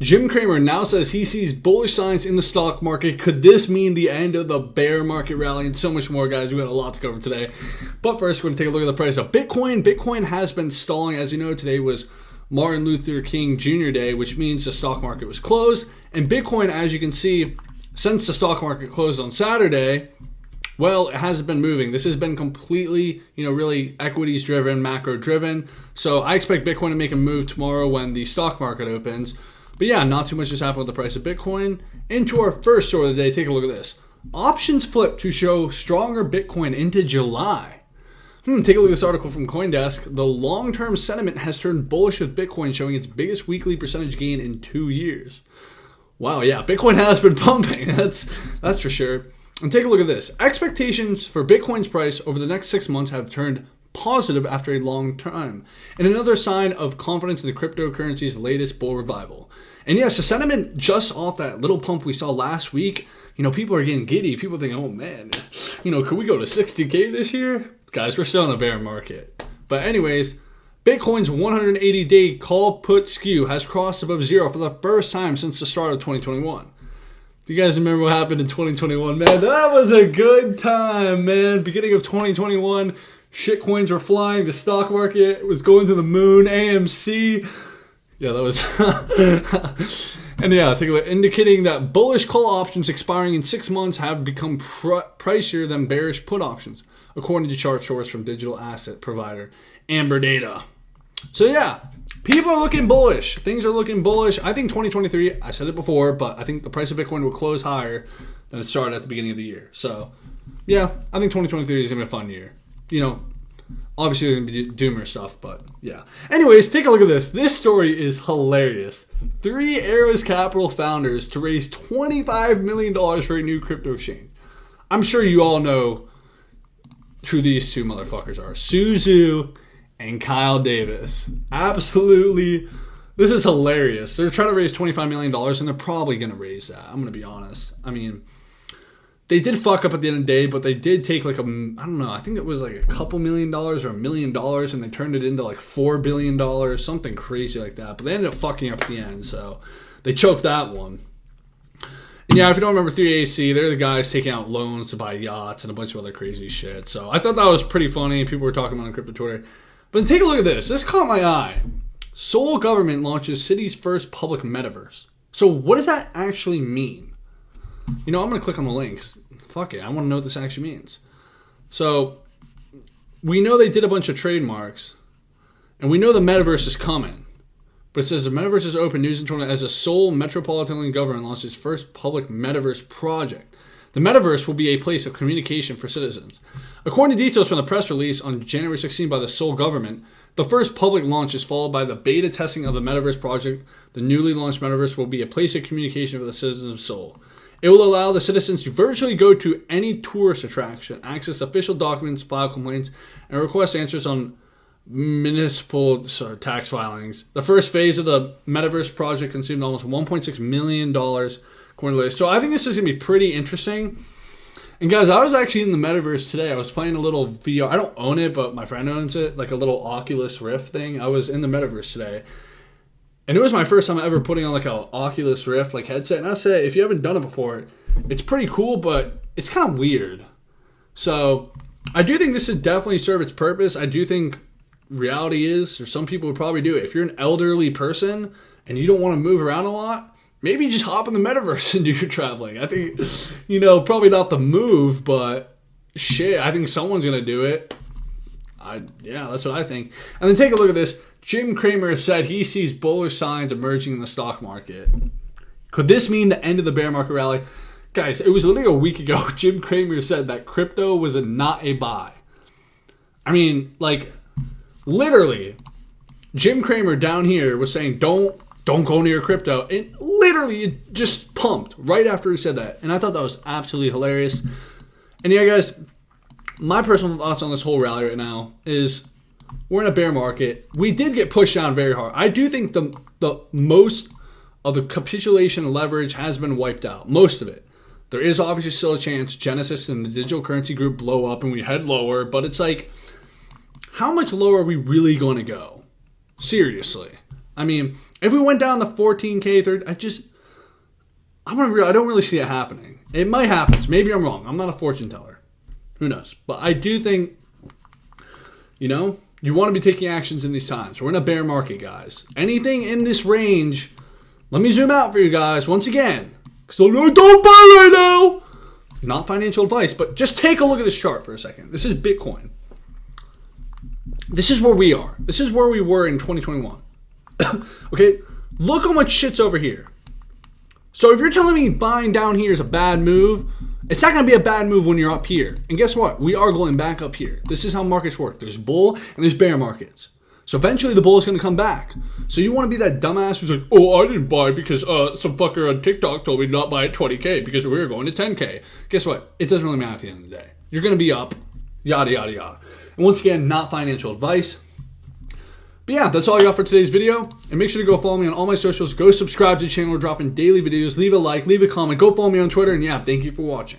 Jim Cramer now says he sees bullish signs in the stock market. Could this mean the end of the bear market rally? And so much more, guys. We got a lot to cover today. But first, we're going to take a look at the price of Bitcoin. Bitcoin has been stalling. As you know, today was Martin Luther King Jr. Day, which means the stock market was closed. And Bitcoin, as you can see, since the stock market closed on Saturday, well, it hasn't been moving. This has been completely, really equities driven, macro driven. So I expect Bitcoin to make a move tomorrow when the stock market opens. But yeah, not too much has happened with the price of Bitcoin. Into our first story of the day, take a look at this. Options flip to show stronger Bitcoin into July. Take a look at this article from CoinDesk. The long-term sentiment has turned bullish with Bitcoin showing its biggest weekly percentage gain in 2 years. Wow, yeah, Bitcoin has been pumping. That's for sure. And take a look at this. Expectations for Bitcoin's price over the next 6 months have turned positive after a long time. And another sign of confidence in the cryptocurrency's latest bull revival. And yes, the sentiment just off that little pump we saw last week, people are getting giddy. People think, oh man, could we go to 60K this year? Guys, we're still in a bear market. But anyways, Bitcoin's 180-day call put skew has crossed above zero for the first time since the start of 2021. Do you guys remember what happened in 2021? Man, that was a good time, man. Beginning of 2021, shitcoins were flying. The stock market was going to the moon. AMC. Yeah, that was... And yeah, take a look. Indicating that bullish call options expiring in 6 months have become pricier than bearish put options, according to chart source from digital asset provider Amber Data. So yeah, people are looking bullish. Things are looking bullish. I think 2023, I said it before, but I think the price of Bitcoin will close higher than it started at the beginning of the year. So yeah, I think 2023 is going to be a fun year. Obviously there's going to be doomer stuff, but yeah. Anyways, take a look at this. This story is hilarious. 3 Arrows Capital founders to raise $25 million for a new crypto exchange. I'm sure you all know who these two motherfuckers are. Suzu and Kyle Davis. Absolutely. This is hilarious. They're trying to raise $25 million, and they're probably going to raise that. I'm going to be honest. I mean, they did fuck up at the end of the day, but they did take I don't know, I think it was like a couple $1 million or $1 million, and they turned it into like $4 billion, something crazy like that. But they ended up fucking up at the end, so they choked that one. And yeah, if you don't remember 3AC, they're the guys taking out loans to buy yachts and a bunch of other crazy shit. So I thought that was pretty funny. People were talking about it on crypto Twitter. But take a look at this. This caught my eye. Seoul government launches city's first public metaverse. So what does that actually mean? I'm going to click on the links. Fuck it. I want to know what this actually means. So we know they did a bunch of trademarks, and we know the metaverse is coming. But it says the metaverse is open news and tournament as a Seoul metropolitan government launched its first public metaverse project. The metaverse will be a place of communication for citizens. According to details from the press release on January 16 by the Seoul government, the first public launch is followed by the beta testing of the metaverse project. The newly launched metaverse will be a place of communication for the citizens of Seoul. It will allow the citizens to virtually go to any tourist attraction, access official documents, file complaints, and request answers on municipal tax filings. The first phase of the metaverse project consumed almost $1.6 million according to the list. So I think this is going to be pretty interesting. And guys, I was actually in the metaverse today. I was playing a little VR. I don't own it, but my friend owns it, like a little Oculus Rift thing. I was in the metaverse today. And it was my first time ever putting on like a Oculus Rift like headset. And I say, if you haven't done it before, it's pretty cool, but it's kind of weird. So I do think this would definitely serve its purpose. I do think reality is, or some people would probably do it. If you're an elderly person and you don't want to move around a lot, maybe just hop in the metaverse and do your traveling. I think, probably not the move, but shit, I think someone's going to do it. Yeah, that's what I think. And then take a look at this. Jim Cramer said he sees bullish signs emerging in the stock market. Could this mean the end of the bear market rally? Guys, it was literally a week ago. Jim Cramer said that crypto was not a buy. I mean, literally, Jim Cramer down here was saying, don't go near crypto. And literally, it just pumped right after he said that. And I thought that was absolutely hilarious. And yeah, guys, my personal thoughts on this whole rally right now is we're in a bear market. We did get pushed down very hard. I do think the most of the capitulation and leverage has been wiped out. Most of it. There is obviously still a chance Genesis and the digital currency group blow up and we head lower. But it's like, how much lower are we really going to go? Seriously. I mean, if we went down to 14K third, I don't really see it happening. It might happen. Maybe I'm wrong. I'm not a fortune teller. Who knows? But I do think, you want to be taking actions in these times. We're in a bear market, guys. Anything in this range, let me zoom out for you guys once again. Because don't buy right now. Not financial advice, but just take a look at this chart for a second. This is Bitcoin. This is where we are. This is where we were in 2021. Okay, look how much shit's over here. So if you're telling me buying down here is a bad move, it's not going to be a bad move when you're up here. And guess what? We are going back up here. This is how markets work. There's bull and there's bear markets. So eventually the bull is going to come back. So you want to be that dumbass who's like, oh, I didn't buy because some fucker on TikTok told me to not buy at 20K because we were going to 10K. Guess what? It doesn't really matter at the end of the day. You're going to be up, yada, yada, yada. And once again, not financial advice. But yeah, that's all I got for today's video. And make sure to go follow me on all my socials. Go subscribe to the channel. We're dropping daily videos. Leave a like, leave a comment. Go follow me on Twitter. And yeah, thank you for watching.